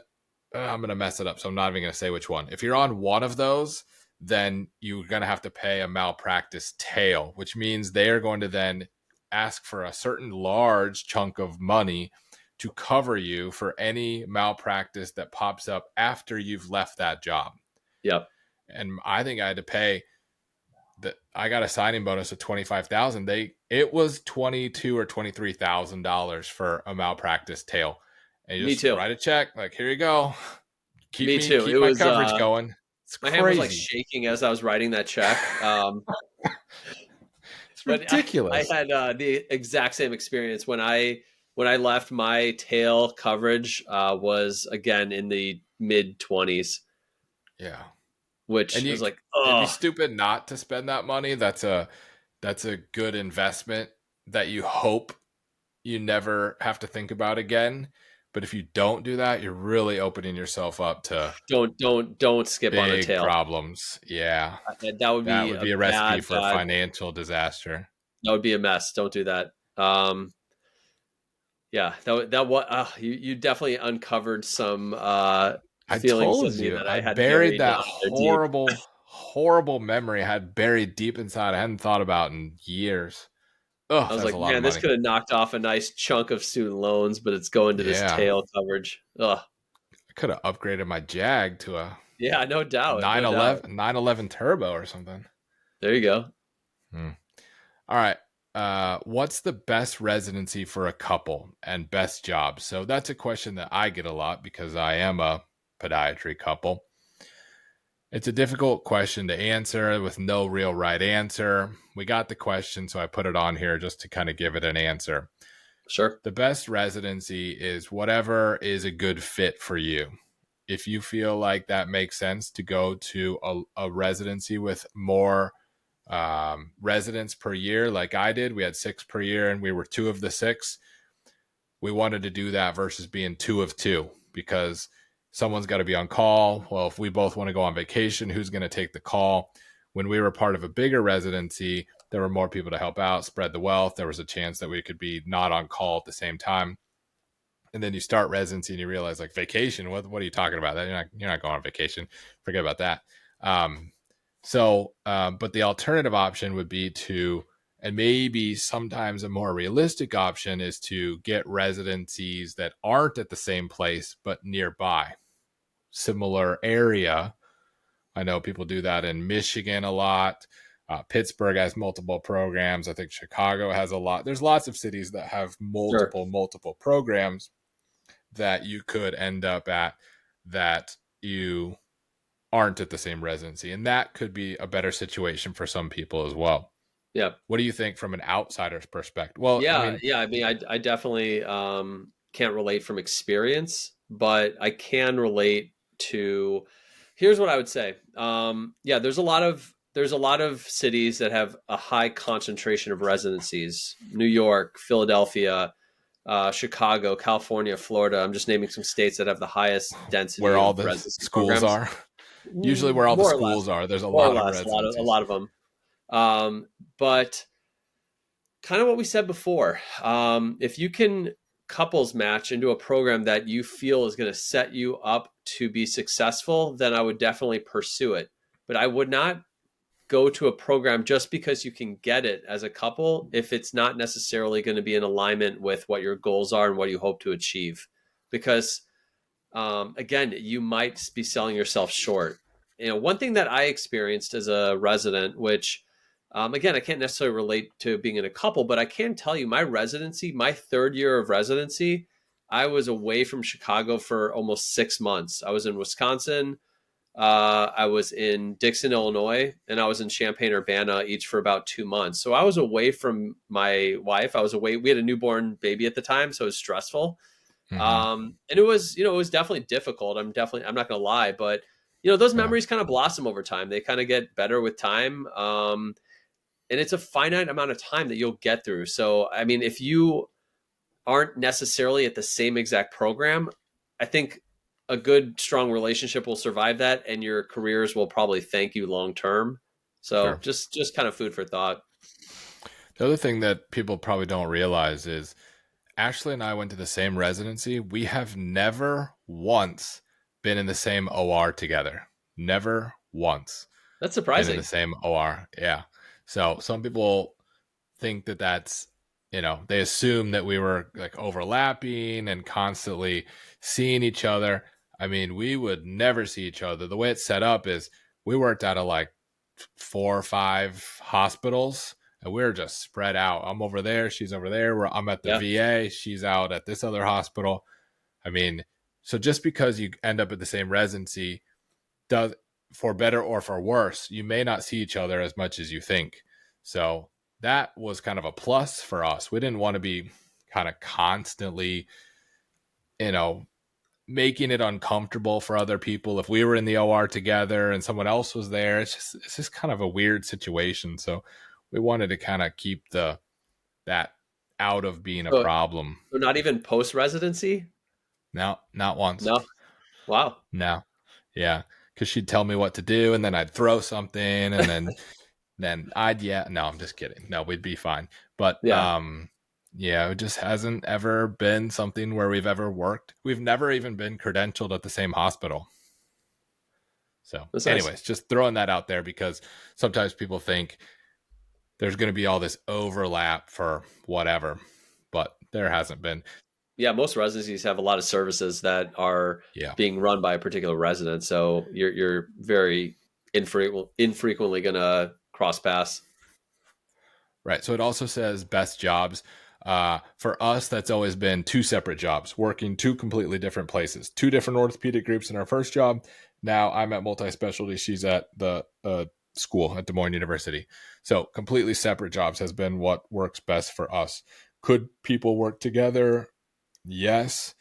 [SPEAKER 2] I'm going to mess it up, so I'm not even going to say which one. If you're on one of those, then you're going to have to pay a malpractice tail, which means they are going to then ask for a certain large chunk of money to cover you for any malpractice that pops up after you've left that job.
[SPEAKER 3] Yep.
[SPEAKER 2] and I think I had to pay that. I got a signing bonus of $25,000. It was $22,000 or $23,000 for a malpractice tail, and you
[SPEAKER 3] Me
[SPEAKER 2] just
[SPEAKER 3] too.
[SPEAKER 2] write a check like, here you go,
[SPEAKER 3] Me too. It
[SPEAKER 2] keep my
[SPEAKER 3] was
[SPEAKER 2] coverage going. It's
[SPEAKER 3] my hand was like
[SPEAKER 2] crazy.
[SPEAKER 3] shaking as I was writing that check.
[SPEAKER 2] It's
[SPEAKER 3] But I
[SPEAKER 2] ridiculous.
[SPEAKER 3] had the exact same experience when I left. My tail coverage was again in the mid 20s,
[SPEAKER 2] Yeah.
[SPEAKER 3] which
[SPEAKER 2] And
[SPEAKER 3] is like,
[SPEAKER 2] it'd be
[SPEAKER 3] oh,
[SPEAKER 2] stupid not to spend that money. That's a good investment that you hope you never have to think about again. But if you don't do that, you're really opening yourself up to
[SPEAKER 3] don't skip on a
[SPEAKER 2] big
[SPEAKER 3] tail.
[SPEAKER 2] problems. Yeah.
[SPEAKER 3] That would
[SPEAKER 2] That
[SPEAKER 3] be
[SPEAKER 2] would
[SPEAKER 3] a
[SPEAKER 2] be a recipe
[SPEAKER 3] bad,
[SPEAKER 2] for
[SPEAKER 3] bad.
[SPEAKER 2] financial disaster.
[SPEAKER 3] That would be a mess. Don't do that. Yeah, that what you definitely uncovered some
[SPEAKER 2] I
[SPEAKER 3] feelings
[SPEAKER 2] told
[SPEAKER 3] in me
[SPEAKER 2] you,
[SPEAKER 3] that
[SPEAKER 2] I
[SPEAKER 3] I had
[SPEAKER 2] buried
[SPEAKER 3] buried down
[SPEAKER 2] that
[SPEAKER 3] there deep.
[SPEAKER 2] horrible, horrible memory I had buried deep inside. I hadn't thought about in years. Oh,
[SPEAKER 3] I was
[SPEAKER 2] that's a
[SPEAKER 3] like,
[SPEAKER 2] lot of
[SPEAKER 3] man, this
[SPEAKER 2] money.
[SPEAKER 3] could have knocked off a nice chunk of student loans, but it's going to this
[SPEAKER 2] Yeah.
[SPEAKER 3] tail coverage. Ugh.
[SPEAKER 2] I could have upgraded my Jag to a
[SPEAKER 3] Yeah, no doubt, no doubt.
[SPEAKER 2] 911 turbo or something.
[SPEAKER 3] There you go.
[SPEAKER 2] Hmm. All right. What's the best residency for a couple and best job? So that's a question that I get a lot because I am a podiatry couple. It's a difficult question to answer with no real right answer. We got the question, so I put it on here just to kind of give it an answer.
[SPEAKER 3] Sure.
[SPEAKER 2] The best residency is whatever is a good fit for you. If you feel like that makes sense to go to a residency with more residents per year, like I did, we had 6 per year and we were 2 of the 6. We wanted to do that versus being 2 of 2 because someone's got to be on call. Well, if we both want to go on vacation, who's going to take the call? When we were part of a bigger residency, there were more people to help out, spread the wealth. There was a chance that we could be not on call at the same time. And then you start residency and you realize, like, vacation, what are you talking about? That you're not going on vacation. Forget about that. But the alternative option would be to, and maybe sometimes a more realistic option is to get residencies that aren't at the same place but nearby, similar area. I know people do that in Michigan a lot. Pittsburgh has multiple programs. I think Chicago has a lot. There's lots of cities that have
[SPEAKER 3] Sure.
[SPEAKER 2] multiple programs that you could end up at that you aren't at the same residency. And that could be a better situation for some people as well.
[SPEAKER 3] Yeah.
[SPEAKER 2] What do you think from an outsider's perspective? Well, I
[SPEAKER 3] Yeah.
[SPEAKER 2] mean,
[SPEAKER 3] Yeah. I mean, I definitely can't relate from experience, but I can relate to. Here's what I would say. Yeah, there's a lot of cities that have a high concentration of residencies. New York, Philadelphia, Chicago, California, Florida. I'm just naming some states that have the highest density
[SPEAKER 2] where all
[SPEAKER 3] of
[SPEAKER 2] the
[SPEAKER 3] residency
[SPEAKER 2] schools
[SPEAKER 3] programs.
[SPEAKER 2] are, usually where all the
[SPEAKER 3] More or less,
[SPEAKER 2] schools are, there's a
[SPEAKER 3] more or
[SPEAKER 2] lot of
[SPEAKER 3] less, a
[SPEAKER 2] residencies.
[SPEAKER 3] lot of them. But kind of what we said before, if you can couples match into a program that you feel is going to set you up to be successful, then I would definitely pursue it. But I would not go to a program just because you can get it as a couple if it's not necessarily going to be in alignment with what your goals are and what you hope to achieve. Because again, you might be selling yourself short. You know, one thing that I experienced as a resident, which again, I can't necessarily relate to being in a couple, but I can tell you my residency, my third year of residency, I was away from Chicago for almost 6 months. I was in Wisconsin, I was in Dixon, Illinois, and I was in Champaign, Urbana, each for about 2 months. So I was away from my wife. I was away. We had a newborn baby at the time, so it was stressful.
[SPEAKER 2] Mm-hmm.
[SPEAKER 3] And it was, it was definitely difficult. I'm not going to lie, but those
[SPEAKER 2] Yeah,
[SPEAKER 3] memories kind of blossom over time. They kind of get better with time. And it's a finite amount of time that you'll get through. So, I mean, if you aren't necessarily at the same exact program, I think a good, strong relationship will survive that, and your careers will probably thank you long term. So,
[SPEAKER 2] sure.
[SPEAKER 3] just kind of food for thought.
[SPEAKER 2] The other thing that people probably don't realize is Ashley and I went to the same residency. We have never once been in the same OR together. Never once
[SPEAKER 3] That's
[SPEAKER 2] been in the
[SPEAKER 3] surprising.
[SPEAKER 2] same OR. Yeah. So some people think that they assume that we were like overlapping and constantly seeing each other. I mean, we would never see each other. The way it's set up is we worked out of like 4 or 5 hospitals, and we were just spread out. I'm over there, she's over there. I'm at the
[SPEAKER 3] Yeah.
[SPEAKER 2] VA, she's out at this other hospital. I mean, so just because you end up at the same residency does, for better or for worse, you may not see each other as much as you think. So that was kind of a plus for us. We didn't want to be kind of constantly, you know, making it uncomfortable for other people. If we were in the OR together and someone else was there, it's just kind of a weird situation. So we wanted to kind of keep that out of being a
[SPEAKER 3] So,
[SPEAKER 2] problem.
[SPEAKER 3] so not even post residency?
[SPEAKER 2] No, not once.
[SPEAKER 3] No. Wow.
[SPEAKER 2] No. Yeah. Because she'd tell me what to do, and then I'd throw something, and then I'd, yeah, no, I'm just kidding. No, we'd be fine. But
[SPEAKER 3] Yeah.
[SPEAKER 2] yeah, it just hasn't ever been something where we've ever worked. We've never even been credentialed at the same hospital. So
[SPEAKER 3] That's
[SPEAKER 2] anyways,
[SPEAKER 3] nice.
[SPEAKER 2] just throwing that out there, because sometimes people think there's going to be all this overlap for whatever, but there hasn't been.
[SPEAKER 3] Yeah, most residencies have a lot of services that are
[SPEAKER 2] Yeah.
[SPEAKER 3] being run by a particular resident. So you're very infrequently gonna cross paths.
[SPEAKER 2] Right. So it also says best jobs. For us, that's always been 2 separate jobs, working 2 completely different places, 2 different orthopedic groups in our first job. Now I'm at multi-specialty. She's at the school at Des Moines University. So completely separate jobs has been what works best for us. Could people work together? Yes.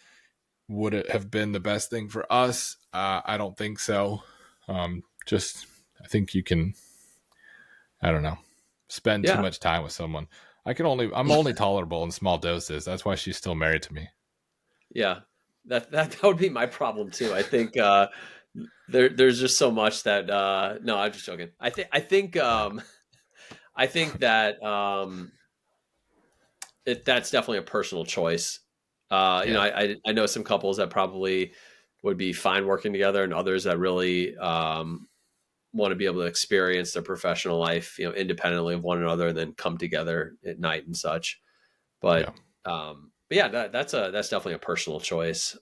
[SPEAKER 2] Would it have been the best thing for us? I don't think so. Just, I think you can, I don't know, spend too
[SPEAKER 3] Yeah.
[SPEAKER 2] much time with someone. I'm only tolerable in small doses. That's why she's still married to me.
[SPEAKER 3] Yeah. That would be my problem too. I think there's just so much that no, I'm just joking. I think that that's definitely a personal choice. You know,
[SPEAKER 2] Yeah.
[SPEAKER 3] I know some couples that probably would be fine working together, and others that really want to be able to experience their professional life, you know, independently of one another, and then come together at night and such.
[SPEAKER 2] Yeah.
[SPEAKER 3] But yeah, that's definitely a personal choice.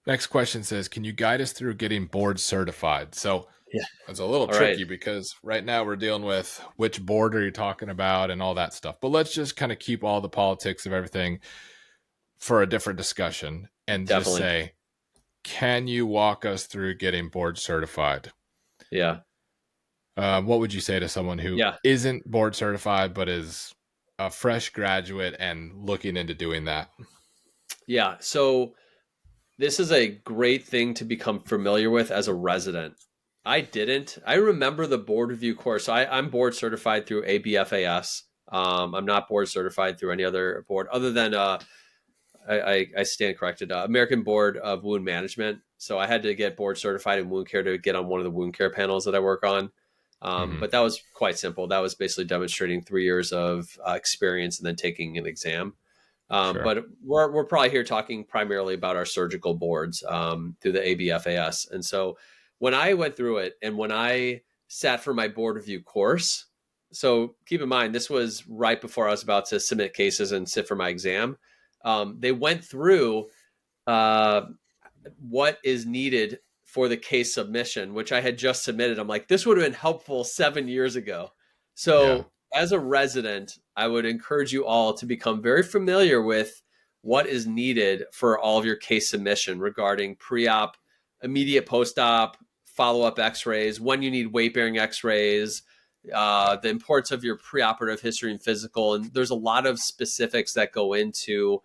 [SPEAKER 2] Next question says, can you guide us through getting board certified? So
[SPEAKER 3] Yeah.
[SPEAKER 2] it's a little
[SPEAKER 3] All right.
[SPEAKER 2] tricky because right now we're dealing with which board are you talking about and all that stuff. But let's just kind of keep all the politics of everything for a different discussion and just
[SPEAKER 3] Definitely.
[SPEAKER 2] say, can you walk us through getting board certified?
[SPEAKER 3] Yeah.
[SPEAKER 2] What would you say to someone who
[SPEAKER 3] Yeah.
[SPEAKER 2] isn't board certified but is a fresh graduate and looking into doing that?
[SPEAKER 3] Yeah. So this is a great thing to become familiar with as a resident. I didn't. I remember the board review course. I'm board certified through ABFAS. I'm not board certified through any other board other than I stand corrected. American Board of Wound Management. So I had to get board certified in wound care to get on one of the wound care panels that I work on.
[SPEAKER 2] Mm-hmm.
[SPEAKER 3] But that was quite simple. That was basically demonstrating 3 years of experience and then taking an exam.
[SPEAKER 2] Sure.
[SPEAKER 3] But we're probably here talking primarily about our surgical boards through the ABFAS. And so when I went through it and when I sat for my board review course, so keep in mind, this was right before I was about to submit cases and sit for my exam. They went through uh, what is needed for the case submission, which I had just submitted. I'm like, this would have been helpful 7 years ago.
[SPEAKER 2] Yeah.
[SPEAKER 3] So, as a resident, I would encourage you all to become very familiar with what is needed for all of your case submission regarding pre op, immediate post op, follow up x rays, when you need weight bearing x rays, the importance of your preoperative history and physical. And there's a lot of specifics that go into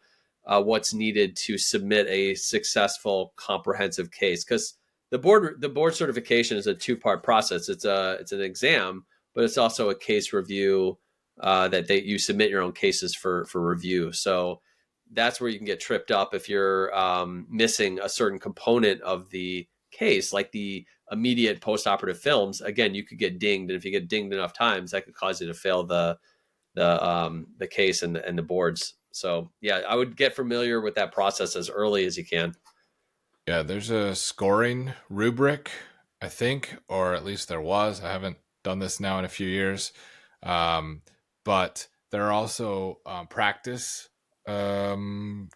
[SPEAKER 3] what's needed to submit a successful comprehensive case, because the board certification is a 2-part process. It's an exam, but it's also a case review that you submit your own cases for review. So that's where you can get tripped up if you're missing a certain component of the case, like the immediate post-operative films. Again, you could get dinged, and if you get dinged enough times, that could cause you to fail the case and the boards. So yeah, I would get familiar with that process as early as you can.
[SPEAKER 2] Yeah, there's a scoring rubric, I think, or at least there was. I haven't done this now in a few years. But there are also practice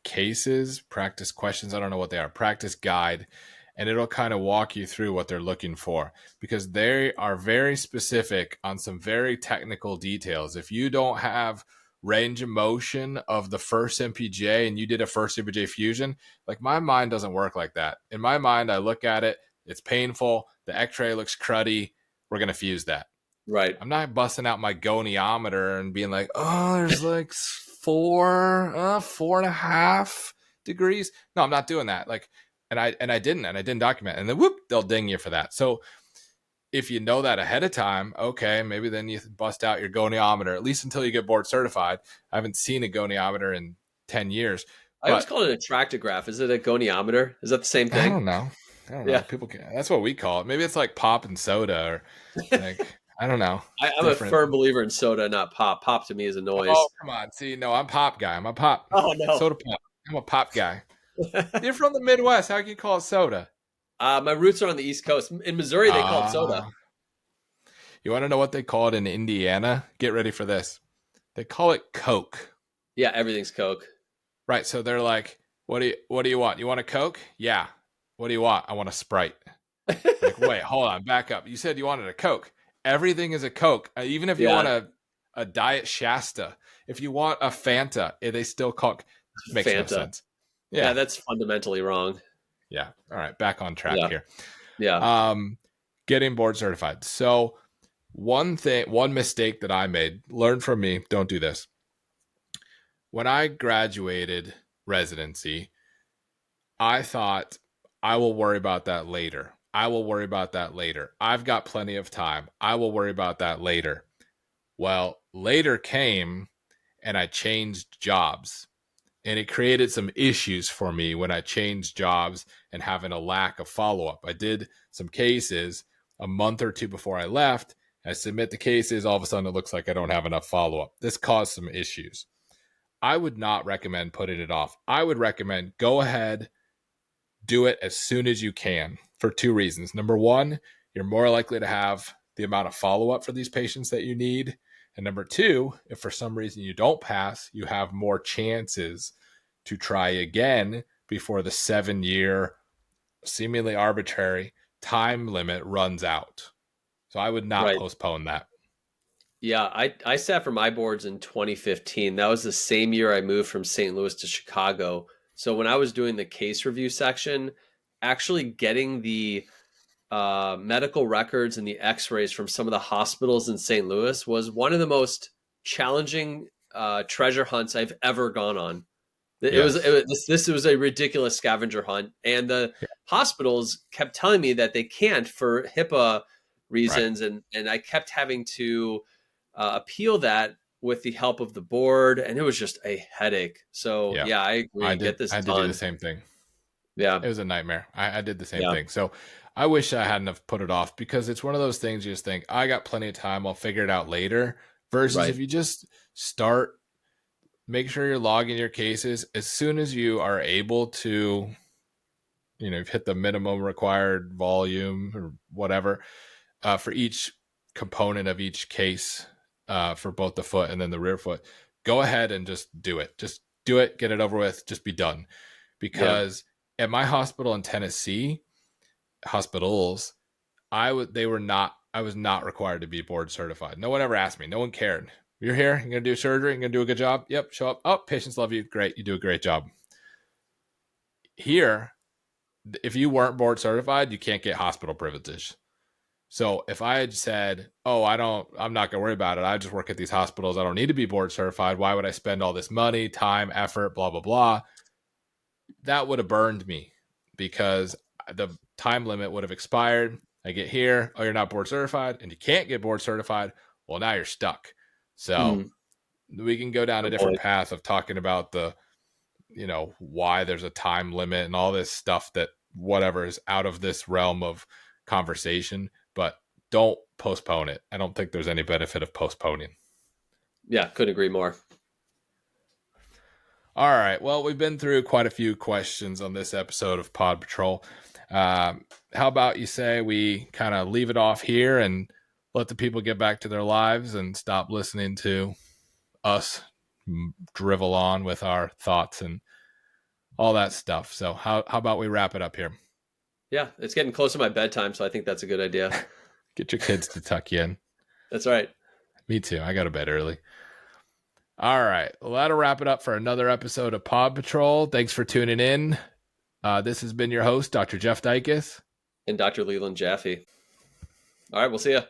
[SPEAKER 2] cases, practice questions. I don't know what they are, practice guide. and it'll kind of walk you through what they're looking for, because they are very specific on some very technical details. If you don't have range of motion of the first MPJ and you did a first MPJ fusion, like my mind doesn't work like that. In my mind, I look at it, it's painful, the x-ray looks cruddy, we're going to fuse that.
[SPEAKER 3] Right.
[SPEAKER 2] I'm not busting out my goniometer and being like, oh, there's like 4.5 degrees. No, I'm not doing that. Like, and I didn't document. And then whoop, they'll ding you for that. So if you know that ahead of time, okay, maybe then you bust out your goniometer, at least until you get board certified. I haven't seen a goniometer in 10 years.
[SPEAKER 3] I always call it an attractograph. Is it a goniometer? Is that the same thing?
[SPEAKER 2] I don't know.
[SPEAKER 3] Yeah.
[SPEAKER 2] People can. That's what we call it. Maybe it's like pop and soda, or like I don't know.
[SPEAKER 3] I'm a firm believer in soda, not pop. Pop to me is a noise.
[SPEAKER 2] Oh, come on. See, no, I'm pop guy. I'm a pop.
[SPEAKER 3] Oh, no.
[SPEAKER 2] Soda pop. I'm a pop guy. You're from the Midwest. How can you call it soda?
[SPEAKER 3] My roots are on the East Coast. In Missouri, they call it soda.
[SPEAKER 2] You want to know what they call it in Indiana? Get ready for this. They call it Coke.
[SPEAKER 3] Yeah, everything's Coke.
[SPEAKER 2] Right. So they're like, what do you want? You want a Coke? Yeah. What do you want? I want a Sprite. Like, wait, hold on, back up. You said you wanted a Coke. Everything is a Coke. Even if you want a Diet Shasta, if you want a Fanta, they still call makes no sense.
[SPEAKER 3] Yeah, that's fundamentally wrong.
[SPEAKER 2] Yeah. All right, back on track here.
[SPEAKER 3] Yeah.
[SPEAKER 2] Getting board certified. So one mistake that I made, learn from me, don't do this. When I graduated residency, I thought, I will worry about that later. I've got plenty of time. I will worry about that later. Well, later came and I changed jobs. And it created some issues for me when I changed jobs and having a lack of follow-up. I did some cases a month or two before I left. I submit the cases. All of a sudden, it looks like I don't have enough follow-up. This caused some issues. I would not recommend putting it off. I would recommend go ahead, do it as soon as you can for two reasons. Number one, you're more likely to have the amount of follow-up for these patients that you need. And number two, if for some reason you don't pass, you have more chances to try again before the 7-year, seemingly arbitrary time limit runs out. So I would not postpone that.
[SPEAKER 3] Yeah, I sat for my boards in 2015. That was the same year I moved from St. Louis to Chicago. So when I was doing the case review section, actually getting the medical records and the x-rays from some of the hospitals in St. Louis was one of the most challenging treasure hunts I've ever gone on. This was a ridiculous scavenger hunt, and the hospitals kept telling me that they can't for HIPAA reasons, and I kept having to appeal that with the help of the board, and it was just a headache. So yeah, I agree. I did do
[SPEAKER 2] the same thing.
[SPEAKER 3] Yeah,
[SPEAKER 2] it was a nightmare. I did the same thing. So I wish I hadn't have put it off, because it's one of those things you just think, I got plenty of time, I'll figure it out later. Versus if you just start, make sure you're logging your cases as soon as you are able to, you've hit the minimum required volume or whatever for each component of each case for both the foot and then the rear foot. Go ahead and just do it. Just do it, get it over with, just be done. Because at my hospital in Tennessee, hospitals, I was not required to be board certified. No one ever asked me. No one cared. You're here, you're going to do surgery, you're going to do a good job. Yep, show up. Oh, patients love you. Great, you do a great job. Here, if you weren't board certified, you can't get hospital privileges. So if I had said, oh, I'm not going to worry about it, I just work at these hospitals, I don't need to be board certified, why would I spend all this money, time, effort, blah, blah, blah, that would have burned me, because the time limit would have expired. I get here, oh, you're not board certified, and you can't get board certified. Well, now you're stuck. So we can go down a different path of talking about the, why there's a time limit and all this stuff that whatever is out of this realm of conversation, but don't postpone it. I don't think there's any benefit of postponing.
[SPEAKER 3] Yeah, couldn't agree more.
[SPEAKER 2] All right. Well, we've been through quite a few questions on this episode of Pod Patrol. How about you say we kind of leave it off here and let the people get back to their lives and stop listening to us drivel on with our thoughts and all that stuff. So how about we wrap it up here?
[SPEAKER 3] Yeah, it's getting close to my bedtime, so I think that's a good idea.
[SPEAKER 2] Get your kids to tuck you in.
[SPEAKER 3] That's right.
[SPEAKER 2] Me too. I go to bed early. All right. Well, that'll wrap it up for another episode of Pod Patrol. Thanks for tuning in. This has been your host, Dr. Jeff Dykes.
[SPEAKER 3] And Dr. Leland Jaffe. All right, we'll see ya.